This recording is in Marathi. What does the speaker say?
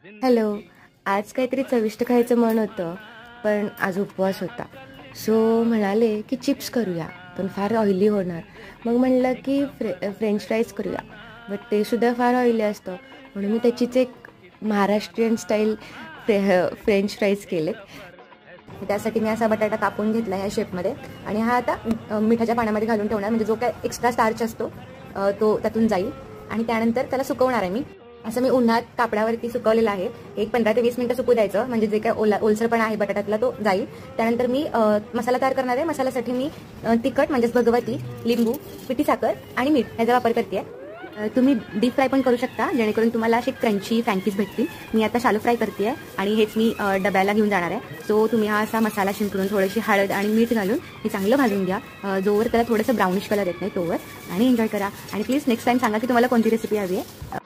हॅलो. आज काहीतरी चविष्ट खायचं मन होतं, पण आज उपवास होता. सो म्हणाले की चिप्स करूया, पण फार ऑइली होणार. मग म्हणलं की फ्रेंच फ्राईज करूया, बट ते सुद्धा फार ऑइली असतं. म्हणून मी त्याचीच एक महाराष्ट्रीयन स्टाईल फ्रेंच फ्राईज केलेत. त्यासाठी मी असा बटाटा कापून घेतला ह्या शेपमध्ये, आणि हा आता मिठाच्या पाण्यामध्ये घालून ठेवणार, म्हणजे जो काय एक्स्ट्रा स्टार्च असतो तो त्यातून जाईल. आणि त्यानंतर त्याला सुकवणार आहे मी. असं मी उन्हात कापडावरती सुकवलेलं आहे. एक 15 ते 20 मिनिटं सुकू द्यायचं, म्हणजे जे काय ओलसरपणा आहे बटाट्यातला तो जाईल. त्यानंतर मी मसाला तयार करणार आहे. मसाल्यासाठी मी तिखट म्हणजेच भगवती, लिंबू, पिठी साखर आणि मीठ ह्याचा वापर करते. तुम्ही डीप फ्राय पण करू शकता, जेणेकरून तुम्हाला असे क्रंची फ्रँकीज भेटतील. मी आता शालो फ्राय करते आहे, आणि हेच मी डब्याला घेऊन जाणार आहे. सो तुम्ही हा असा मसाला शिंपडून थोडीशी हळद आणि मीठ घालून हे चांगलं भाजून घ्या, जोवर त्याला थोडंसं ब्राउनिश कलर येत नाही तोवर, आणि एन्जॉय करा. आणि प्लीज नेक्स्ट टाइम सांगा की तुम्हाला कोणती रेसिपी हवी आहे.